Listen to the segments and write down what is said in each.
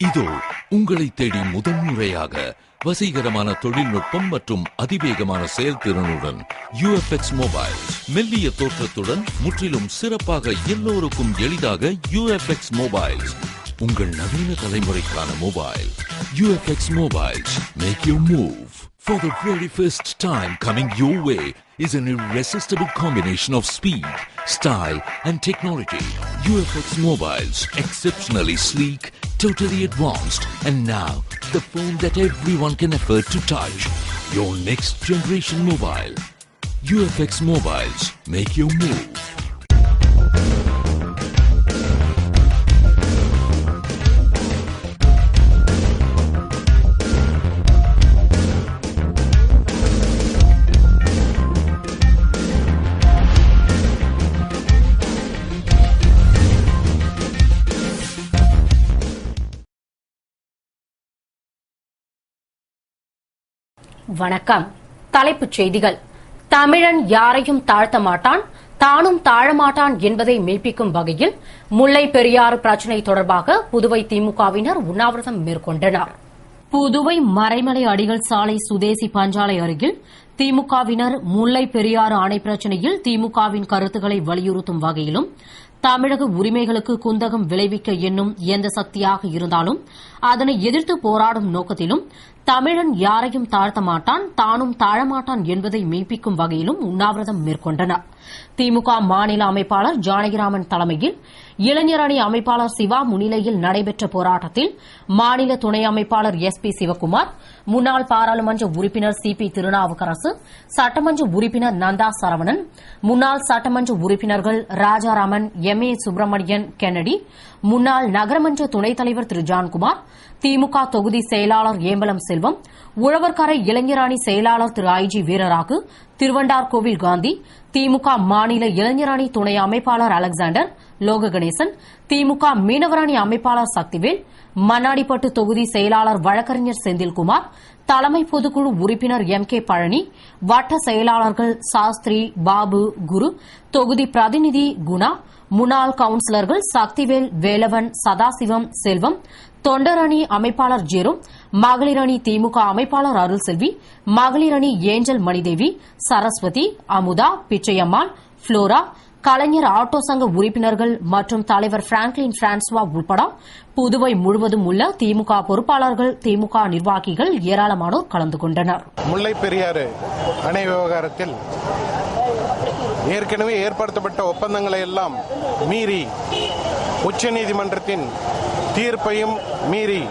இதோ உங்களை தேடி முதன்முறையாக வசீகரமான தொழில்நுட்பம் மற்றும் அதிவேகமான செயல்திறனுடன் UFX மொபைல்ஸ். மெல்லிய தோற்றத்துடன் முற்றிலும் சிறப்பாக எல்லோருக்கும் எளிதாக UFX மொபைல்ஸ். உங்கள் நவீன தலைமுறைக்கான mobile UFX mobiles. Make your move. For the very first time coming your way is an irresistible combination of speed, style and technology. UFX mobiles, exceptionally sleek, totally advanced, and now the phone that everyone can afford to touch. Your next generation mobile. UFX mobiles, make your move. வணக்கம். தலைப்புச் செய்திகள். தமிழன் யாரையும் தாழ்த்த மாட்டான், தானும் தாழமாட்டான் என்பதை மெய்ப்பிக்கும் வகையில் முல்லை பெரியாறு பிரச்சினை தொடர்பாக புதுவை திமுகவினர் உண்ணாவிரதம் மேற்கொண்டனர். புதுவை மறைமலை அடிகள் சாலை சுதேசி பஞ்சாலை அருகில் திமுகவினர் முல்லை பெரியாறு அணை பிரச்சினையில் திமுகவின் கருத்துக்களை வலியுறுத்தும் வகையிலும் தமிழக உரிமைகளுக்கு குந்தகம் விளைவிக்க எண்ணும் எந்த சக்தியாக இருந்தாலும் அதனை எதிர்த்து போராடும் நோக்கத்திலும் தமிழன் யாரையும் தாழ்த்த மாட்டான், தானும் தாழமாட்டான் என்பதை மெய்ப்பிக்கும் வகையிலும் உண்ணாவிரதம் மேற்கொண்டனர். திமுக மாநில அமைப்பாளர் ஜானகிராமன் தலைமையில் இளைஞர் அணி அமைப்பாளர் சிவா முன்னிலையில் நடைபெற்ற போராட்டத்தில் மாநில துணை அமைப்பாளர் SP சிவக்குமார், முன்னாள் பாராளுமன்ற உறுப்பினர் CP திருநாவுக்கரசு, சட்டமன்ற உறுப்பினர் நந்தா சரவணன், முன்னாள் சட்டமன்ற உறுப்பினர்கள் ராஜாராமன், MA சுப்பிரமணியன் கென்னடி, முன்னாள் நகரமன்ற துணைத் தலைவர் திரு ஜான்குமார், திமுக தொகுதி செயலாளர் ஏம்பலம் செல்வம், உழவர்கரை இளைஞர் அணி செயலாளர் திரு IG வீரராகு, திருவண்டார்கோவில் காந்தி, திமுக மாநில இளைஞர் அணி துணை அமைப்பாளர் அலெக்சாண்டர், லோக கணேசன், திமுக மீனவர் அணி அமைப்பாளர் சக்திவேல், மண்ணாடிப்பட்டு தொகுதி செயலாளர் வழக்கறிஞர் செந்தில்குமார், தலைமை பொதுக்குழு உறுப்பினர் MK பழனி, வட்ட செயலாளர்கள் சாஸ்திரி, பாபு, குரு, தொகுதி பிரதிநிதி குணா, முன்னாள் கவுன்சிலர்கள் சக்திவேல், வேலவன், சதாசிவம், செல்வம், தொண்டர் அணி அமைப்பாளர் ஜேரும், மகளிர் அணி திமுக அமைப்பாளர் அருள்செல்வி, மகளிர் அணி ஏஞ்சல் மணிதேவி, சரஸ்வதி, அமுதா, பிச்சையம்மாள், புளோரா, கலைஞர் ஆட்டோ சங்க உறுப்பினர்கள் மற்றும் தலைவர் பிராங்க்லின் பிரான்சுவா உட்பட புதுவை முழுவதும் உள்ள திமுக பொறுப்பாளர்கள், திமுக நிர்வாகிகள் ஏராளமானோர் கலந்து கொண்டனர். முல்லை பெரியாறு அணை விவகாரத்தில் ஏற்கனவே ஏற்படுத்தப்பட்ட ஒப்பந்தங்களை எல்லாம் மீறி, உச்சநீதிமன்றத்தின் தீர்ப்பையும் மீறி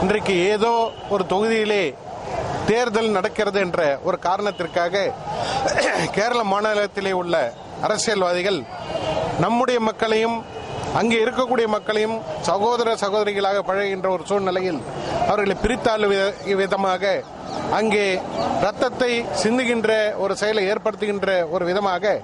இன்றைக்கு ஏதோ ஒரு தொகுதியிலே தேர்தல் நடக்கிறது என்ற ஒரு காரணத்திற்காக கேரள மாநிலத்திலே உள்ள அரசியல்வாதிகள் நம்முடைய மக்களையும் அங்கே இருக்கக்கூடிய மக்களையும் சகோதர சகோதரிகளாக பழகுகின்ற ஒரு சூழ்நிலையில் அவர்களை பிரித்தாளும் விதமாக, அங்கே ரத்தத்தை சிந்துகின்ற ஒரு செயலை ஏற்படுத்துகின்ற ஒரு விதமாக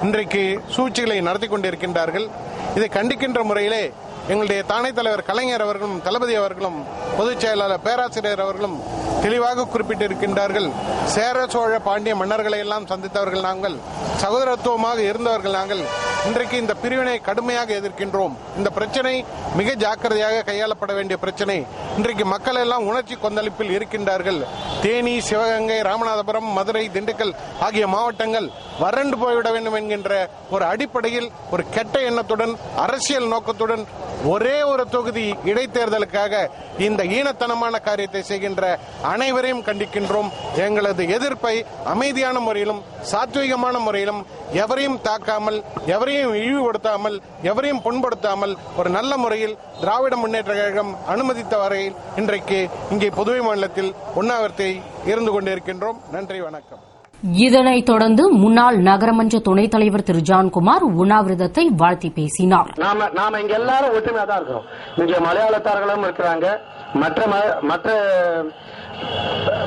இன்றைக்கு சூழ்ச்சிகளை நடத்தி கொண்டிருக்கின்றார்கள். இதை கண்டிக்கின்ற முறையிலே எங்களுடைய தாணை தலைவர் கலைஞர் அவர்களும், தளபதி அவர்களும், பொதுச் செயலாளர் பேராசிரியர் அவர்களும் தெளிவாக குறிப்பிட்டிருக்கின்றார்கள். சேர சோழ பாண்டிய மன்னர்களை எல்லாம் சந்தித்தவர்கள் நாங்கள், சகோதரத்துவமாக இருந்தவர்கள் நாங்கள். இன்றைக்கு இந்த பிரிவினை கடுமையாக எதிர்க்கின்றோம். இந்த பிரச்சனை மிக ஜாக்கிரதையாக கையாளப்பட வேண்டிய பிரச்சனை. இன்றைக்கு மக்கள் எல்லாம் உணர்ச்சி கொந்தளிப்பில் இருக்கின்றார்கள். தேனி, சிவகங்கை, ராமநாதபுரம், மதுரை, திண்டுக்கல் ஆகிய மாவட்டங்கள் வறண்டு போய்விட வேண்டும் என்கின்ற ஒரு அடிப்படையில், ஒரு கெட்ட எண்ணத்துடன், அரசியல் நோக்கத்துடன் ஒரே ஒரு தொகுதி இடைத்தேர்தலுக்காக இந்த ஈனத்தனமான காரியத்தை செய்கின்ற அனைவரையும் கண்டிக்கின்றோம். எங்களது எதிர்ப்பை அமைதியான முறையிலும் சாத்வீகமான முறையிலும், எவரையும் தாக்காமல், எவரையும் இழிவுபடுத்தாமல், எவரையும் புண்படுத்தாமல் ஒரு நல்ல முறையில் திராவிட முன்னேற்ற கழகம் அனுமதித்த வரையில் இன்றைக்கு இங்கே புதுவை மாநிலத்தில் உண்ணாவிரத்தை இருந்து கொண்டிருக்கின்றோம். நன்றி, வணக்கம். இதனைத் தொடர்ந்து முன்னாள் நகரமன்ற துணைத் தலைவர் திரு ஜான்குமார் உண்ணாவிரதத்தை வாழ்த்தி பேசினார். நாம இங்க எல்லாரும் ஒற்றுமையா தான் இருக்கிறோம். இங்க மலையாளத்தார்களும் இருக்கிறாங்க, மற்ற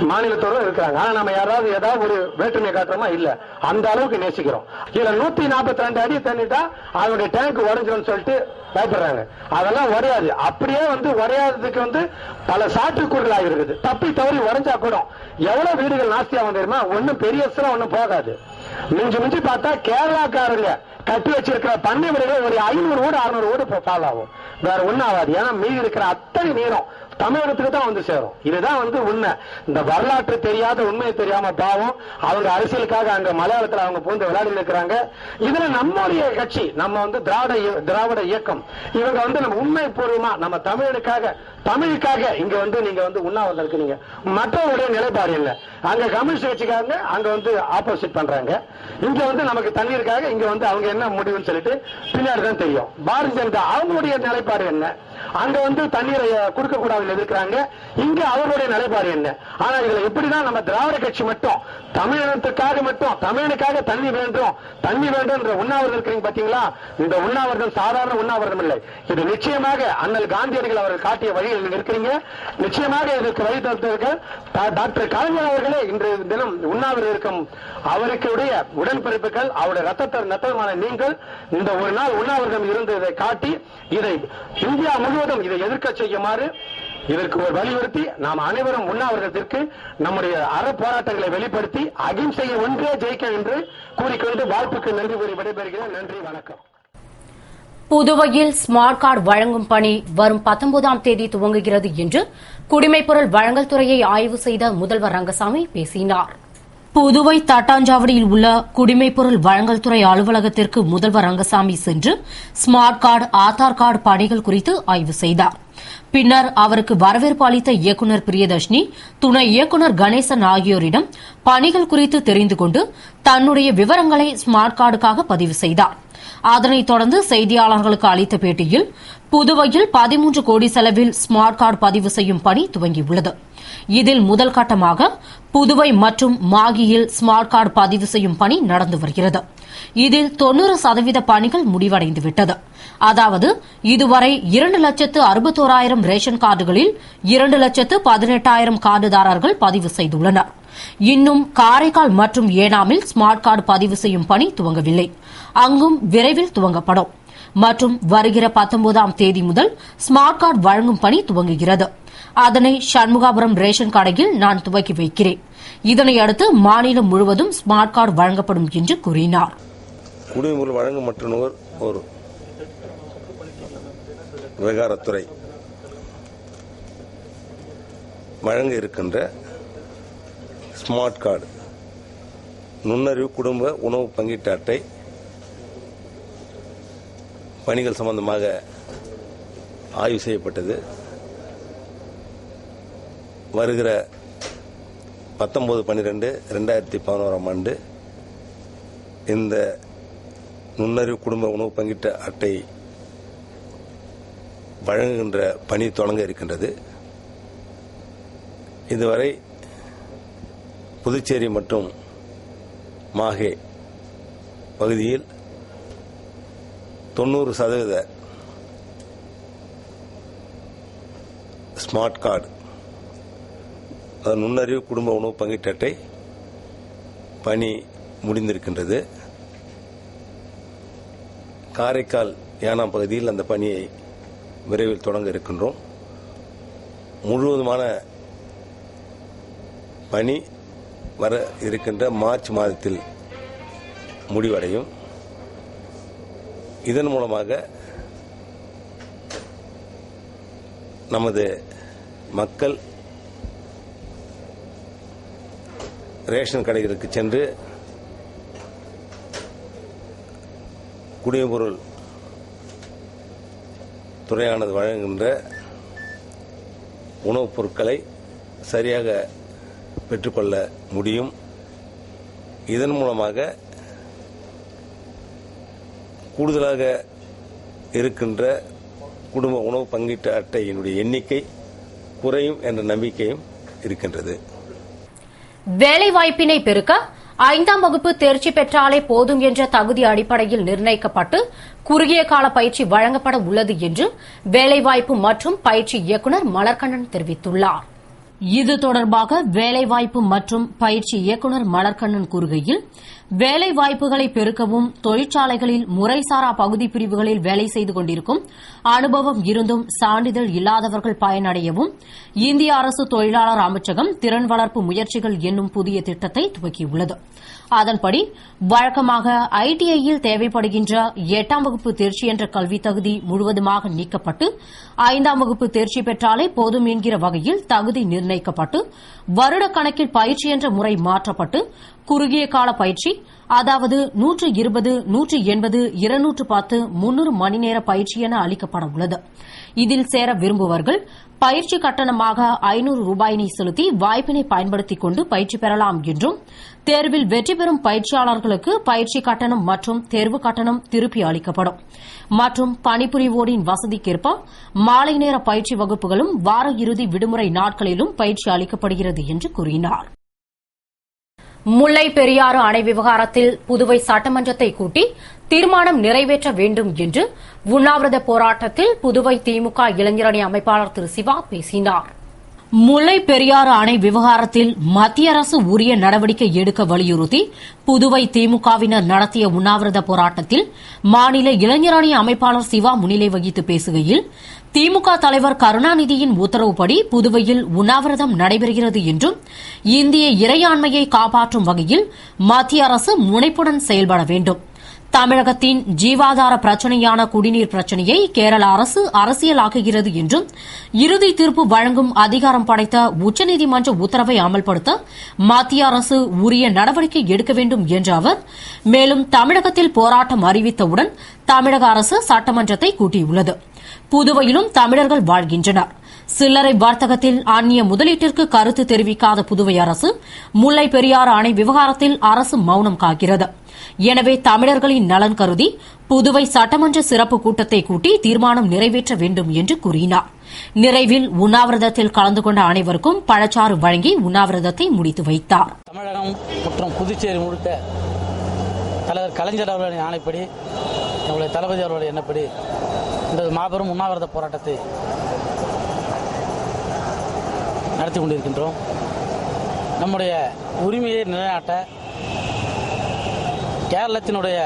மாநிலத்தோடும் இருக்கிறாங்க. ஆனா நம்ம யாராவது ஏதாவது ஒரு வேற்றுமை காட்டுறோமா? இல்ல, அந்த அளவுக்கு நேசிக்கிறோம். இதுல 142 அடி தண்ணிட்டா அதனுடைய டேங்க் உடஞ்சிடும் சொல்லிட்டு பயப்படுறாங்க. அதெல்லாம் உடையாது. அப்படியே உடையாததுக்கு பல சாற்றுக்கூறுகள் இருக்குது. தப்பி தவறி உடைஞ்சா கூட எவ்வளவு வீடுகள் நாஸ்தியா தெரியுமா? ஒன்னும் பெரிய ஒன்னும் போகாது. மிஞ்சி மிஞ்சி பார்த்தா கேரளாக்காரங்க கட்டி வச்சிருக்கிற பண்ணை வீடுகள் ஒரு 500 ஓடு 600 ஓடு ஃபால் ஆகும், வேற ஒன்னும் ஆகாது. ஏன்னா மீதி இருக்கிற அத்தனை நீரும் தமிழகத்துக்கு தான் வந்து சேரும். இதுதான் உண்மை. இந்த வரலாற்று தெரியாத உண்மையை தெரியாம பாவம் அவங்க அரசியலுக்காக அங்க மலையாளத்துல அவங்க பூந்து விளையாடி இருக்கிறாங்க. இதுல நம்முடைய கட்சி, நம்ம திராவிட இயக்கம், இவங்க நம்ம உண்மை பூர்வமா நம்ம தமிழுக்காக இங்க நீங்க உண்ணாவிரதம் இருக்கிறீங்க. மற்றவருடைய நிலைப்பாடு என்ன? அங்க கம்யூனிஸ்ட் கட்சிக்காரங்க அங்க ஆப்போசிட் பண்றாங்க, இங்க நமக்கு தண்ணீருக்காக இங்க அவங்க என்ன முடிவுன்னு சொல்லிட்டு பின்னாடி தான் தெரியும். பாரதிய ஜனதா அவங்களுடைய நிலைப்பாடு என்ன? அங்க தண்ணீரை கொடுக்க கூடாது எதிர்க்கிறாங்க, இங்க அவர்களுடைய நிலைப்பாடு என்ன? ஆனா இதுல எப்படிதான் நம்ம திராவிட கட்சி மட்டும் தமிழனுக்காக தண்ணி வேண்டும் உண்ணாவிரதம் இருக்கிறீங்க பாத்தீங்களா? இந்த உண்ணாவிரதம் சாதாரண உண்ணாவிரதம் இல்லை. இது நிச்சயமாக அண்ணல் காந்தியடிகள் அவர்கள் காட்டிய வழியில் இருக்கிறீங்க. நிச்சயமாக இதற்கு வழி தந்தவர்கள் டாக்டர் கலைஞர் அவர்களே இன்றைய தினம் உண்ணாவிரதம் இருக்கும் அவருடைய உடன்பிறப்புகள், அவருடைய ரத்தமான நீங்கள் இந்த ஒரு நாள் உண்ணாவிரதம் இருந்ததை காட்டி இதை இந்தியா முழுவதும் இதை எதிர்க்க செய்யுமாறு இதற்கு ஒரு வலியுறுத்தி நாம் அனைவரும் உண்ணாவிரதத்திற்கு நம்முடைய அற போராட்டங்களை வெளிப்படுத்தி அகிம்சையை ஒன்றே ஜெயிக்க என்று கூறிக்கொண்டு வாய்ப்புக்கு நன்றி கூறி விடைபெறுகிறேன். நன்றி, வணக்கம். புதுவையில் ஸ்மார்ட் கார்டு வழங்கும் பணி வரும் 19ஆம் தேதி துவங்குகிறது என்று குடிமைப்பொருள் வழங்கல் துறையை ஆய்வு செய்த முதல்வர் ரங்கசாமி பேசினார். புதுவை தட்டாஞ்சாவடியில் உள்ள குடிமைப்பொருள் வழங்கல் துறை அலுவலகத்திற்கு முதல்வர் ரங்கசாமி சென்று ஸ்மார்ட் கார்டு, ஆதார் கார்டு பணிகள் குறித்து ஆய்வு செய்தார். பின்னர் அவருக்கு வரவேற்பு அளித்த இயக்குநர் பிரியதர்ஷினி, துணை இயக்குநர் கணேசன் ஆகியோரிடம் பணிகள் குறித்து தெரிந்து கொண்டு தன்னுடைய விவரங்களை ஸ்மார்ட் கார்டுக்காக பதிவு செய்தார். அதனைத் தொடர்ந்து செய்தியாளர்களுக்கு அளித்த பேட்டியில் புதுவையில் 13 கோடி செலவில் ஸ்மார்ட் கார்டு பதிவு செய்யும் பணி துவங்கியுள்ளது. இதில் முதல் கட்டமாக புதுவை மற்றும் மாகியில் ஸ்மார்ட் கார்டு பதிவு செய்யும் பணி நடந்து வருகிறது. இதில் 90% பணிகள் முடிவடைந்துவிட்டது. அதாவது இதுவரை 2,61,000 ரேஷன் கார்டுகளில் 2,18,000 கார்டுதாரர்கள் பதிவு செய்துள்ளனர். இன்னும் காரைக்கால் மற்றும் ஏனாமில் ஸ்மார்ட் கார்டு பதிவு செய்யும் பணி துவங்கவில்லை. அங்கும் விரைவில் துவங்கப்படும். மற்றும் வருகிற 19ஆம் தேதி முதல் ஸ்மார்ட் கார்டு வழங்கும் பணி துவங்குகிறது. அதனை சண்முகாபுரம் ரேஷன் கடையில் நான் துவக்கி வைக்கிறேன். இதனையடுத்து மாநிலம் முழுவதும் ஸ்மார்ட் கார்டு வழங்கப்படும் என்று கூறினார். குடிமைப்பொருள் வழங்கும் மற்றும் ஒரு விவகாரத்துறை வழங்க இருக்கின்ற ஸ்மார்ட் கார்டு நுண்ணறிவு குடும்ப உணவு பங்கீட்டு அட்டை பணிகள் சம்பந்தமாக ஆய்வு செய்யப்பட்டது. வருகிற 19/12/2011 ஆண்டு இந்த நுண்ணறிவு குடும்ப உணவு பங்கீட்டு அட்டை வழங்குகின்ற பணி தொடங்க இருக்கின்றது. இதுவரை புதுச்சேரி மற்றும் மாஹே பகுதியில் 90% ஸ்மார்ட் கார்டு, நுண்ணறிவு குடும்ப உணவு பங்கீட்டு அட்டை பணி முடிந்திருக்கின்றது. காரைக்கால் ஏனாம் பகுதியில் அந்த பணியை விரைவில் தொடங்க இருக்கின்றோம். முழுவதுமான பணி வர இருக்கின்ற மார்ச் மாதத்தில் முடிவடையும். இதன் மூலமாக நமது மக்கள் ரேஷன் கடைகளுக்கு சென்று குடிமைப்பொருள் துறையானது வழங்குகின்ற உணவுப் பொருட்களை சரியாக பெற்றுக்கொள்ள முடியும். இதன் மூலமாக கூடுதலாக இருக்கின்ற குடும்ப உணவு பங்கீட்டு அட்டையினுடைய எண்ணிக்கை குறையும் என்ற நம்பிக்கையும் இருக்கின்றது. வேலைவாய்ப்பினை பெருக்க 5ஆம் வகுப்பு தேர்ச்சி பெற்றாலே போதும் என்ற தகுதி அடிப்படையில் நிர்ணயிக்கப்பட்டு குறுகிய கால பயிற்சி வழங்கப்பட உள்ளது என்று வேலைவாய்ப்பு மற்றும் பயிற்சி இயக்குநர் மலர்கண்ணன் தெரிவித்துள்ளார். இது தொடர்பாக வேலைவாய்ப்பு மற்றும் பயிற்சி இயக்குநர் மலர்கண்ணன் கூறுகையில், வேலை வாய்ப்புகளை பெருக்கவும் தொழிற்சாலைகளில் முறைசாரா பகுதி பிரிவுகளில் வேலை செய்து கொண்டிருக்கும் அனுபவம் இருந்தும் சான்றிதழ் இல்லாதவர்கள் பயனடையவும் இந்திய அரசு தொழிலாளர் அமைச்சகம் திறன் வளர்ப்பு முயற்சிகள் என்னும் புதிய திட்டத்தை துவக்கியுள்ளது. அதன்படி வழக்கமாக ஐடிஐயில் தேவைப்படுகின்ற 8ஆம் வகுப்பு தேர்ச்சி என்ற கல்வித் தகுதி முழுவதுமாக நீக்கப்பட்டு 5ஆம் வகுப்பு தேர்ச்சி பெற்றாலே போதும் என்கிற வகையில் தகுதி நிர்ணயிக்கப்பட்டு வருட கணக்கில் பயிற்சி என்ற முறை மாற்றப்பட்டு குறுகிய கால பயிற்சி, அதாவது 120, 180, 210, 300 மணி நேர பயிற்சி என அளிக்கப்பட உள்ளது. இதில் சேர விரும்புவர்கள் பயிற்சி கட்டணமாக 500 ரூபாயினை செலுத்தி வாய்ப்பினை பயன்படுத்திக் கொண்டு பயிற்சி பெறலாம் என்றும், தேர்வில் வெற்றி பெறும் பயிற்சியாளர்களுக்கு பயிற்சி கட்டணம் மற்றும் தேர்வு கட்டணம் திருப்பி அளிக்கப்படும் மற்றும் பணிபுரிவோரின் வசதிக்கேற்ப மாலை நேர பயிற்சி வகுப்புகளும் வார இறுதி விடுமுறை நாட்களிலும் பயிற்சி அளிக்கப்படுகிறது என்று கூறினார். முல்லை பெரியாறு அணை விவகாரத்தில் புதுவை சட்டமன்றத்தை கூட்டி தீர்மானம் நிறைவேற்ற வேண்டும் என்று உண்ணாவிரத போராட்டத்தில் புதுவை திமுக இளைஞரணி அமைப்பாளர் திரு சிவா பேசினார். முல்லை பெரியாறு அணை விவகாரத்தில் மத்திய அரசு உரிய நடவடிக்கை எடுக்க வலியுறுத்தி புதுவை திமுகவினர் நடத்திய உண்ணாவிரத போராட்டத்தில் மாநில இளைஞரணி அமைப்பாளர் சிவா முன்னிலை வகித்து பேசுகையில், திமுக தலைவர் கருணாநிதியின் உத்தரவுப்படி புதுவையில் உண்ணாவிரதம் நடைபெறுகிறது என்றும், இந்திய இறையாண்மையை காப்பாற்றும் வகையில் மத்திய அரசு முனைப்புடன் செயல்பட வேண்டும். தமிழகத்தின் ஜீவாதார பிரச்சினையான குடிநீர் பிரச்சினையை கேரள அரசு அரசியலாக்குகிறது என்றும், இறுதி தீர்ப்பு வழங்கும் அதிகாரம் படைத்த உச்சநீதிமன்ற உத்தரவை அமல்படுத்த மத்திய அரசு உரிய நடவடிக்கை எடுக்க வேண்டும் என்ற அவர், மேலும் தமிழகத்தில் போராட்டம் அறிவித்தவுடன் தமிழக அரசு சட்டமன்றத்தை கூட்டியுள்ளது. புதுவையிலும் தமிழர்கள் வாழ்கின்றனர். சில்லறை வர்த்தகத்தில் அந்நிய முதலீட்டிற்கு கருத்து தெரிவிக்காத புதுவை அரசு முல்லை பெரியாறு அணை விவகாரத்தில் அரசு மௌனம் காக்கிறது. எனவே தமிழர்களின் நலன் கருதி புதுவை சட்டமன்ற சிறப்பு கூட்டத்தை கூட்டி தீர்மானம் நிறைவேற்ற வேண்டும் என்று கூறினார். நிறைவில் உண்ணாவிரதத்தில் கலந்து கொண்ட அனைவருக்கும் பழச்சாறு வழங்கி உண்ணாவிரதத்தை முடித்து வைத்தார். தமிழகம் மற்றும் புதுச்சேரி முழுக்க தலைவர் கலைஞர் அவர்களின் ஆணைப்படி, நம்முடைய தளபதி அவர்களுடைய எண்ணப்படி இந்த மாபெரும் உண்ணாவிரத போராட்டத்தை நடத்தி கொண்டிருக்கின்றோம். நம்முடைய உரிமையை நிலைநாட்ட கேரளத்தினுடைய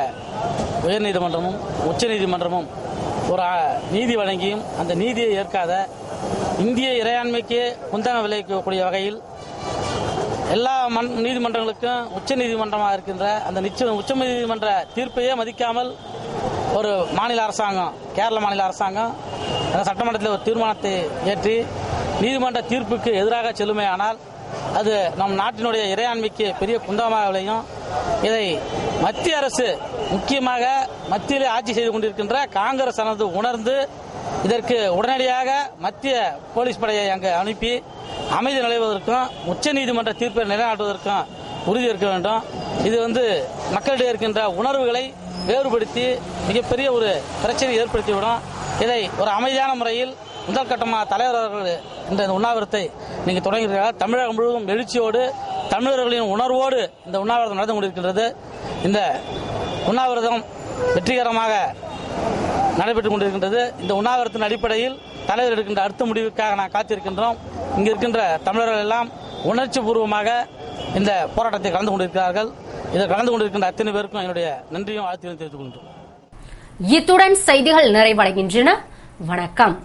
உயர்நீதிமன்றமும் உச்சநீதிமன்றமும் ஒரு நீதி வழங்கியும் அந்த நீதியை ஏற்காத இந்திய இறையாண்மைக்கு குந்தகம் விளைவிக்கக்கூடிய வகையில் எல்லா நீதிமன்றங்களுக்கும் உச்சநீதிமன்றமாக இருக்கின்ற அந்த உச்சநீதிமன்ற தீர்ப்பையே மதிக்காமல் ஒரு மாநில அரசாங்கம், கேரள மாநில அரசாங்கம் அந்த சட்டமன்றத்தில் ஒரு தீர்மானத்தை ஏற்றி நீதிமன்ற தீர்ப்புக்கு எதிராக செல்லுமையானால் அது நம் நாட்டினுடைய இறையாண்மைக்கு பெரிய குந்தகமாக விளையும். இதை மத்திய அரசு, முக்கியமாக மத்தியிலே ஆட்சி செய்து கொண்டிருக்கின்ற காங்கிரஸ் ஆனது உணர்ந்து இதற்கு உடனடியாக மத்திய போலீஸ் படையை அங்கு அனுப்பி அமைதி நிலவுவதற்கும் உச்சநீதிமன்ற தீர்ப்பை நிலைநாட்டுவதற்கும் உறுதி இருக்க வேண்டும். இது மக்களிடையே இருக்கின்ற உணர்வுகளை வேறுபடுத்தி மிகப்பெரிய ஒரு பிரச்சனை ஏற்படுத்திவிடும். இதை ஒரு அமைதியான முறையில் முதல் கட்டமாக தலைவர் அவர்கள் இந்த உண்ணாவிரத்தை நீங்கள் தொடங்குகிறார்கள். தமிழகம் முழுவதும் எழுச்சியோடு தமிழர்களின் உணர்வோடு இந்த உண்ணாவிரதம் நடந்து கொண்டிருக்கின்றது. இந்த உண்ணாவிரதம் வெற்றிகரமாக நடைபெற்றுக் கொண்டிருக்கின்றது. இந்த உண்ணாவிரத்தின் அடிப்படையில் தலைவர் எடுக்கின்ற அடுத்த முடிவுக்காக நான் காத்திருக்கின்றோம். இங்கு இருக்கின்ற தமிழர்கள் எல்லாம் உணர்ச்சி பூர்வமாக இந்த போராட்டத்தை கலந்து கொண்டிருக்கிறார்கள். இதில் கலந்து கொண்டிருக்கின்ற அத்தனை பேருக்கும் என்னுடைய நன்றியும் வாழ்த்தையும் தெரிவித்துக் கொள்கின்றோம். இத்துடன் செய்திகள் நிறைவடைகின்றன. வணக்கம்.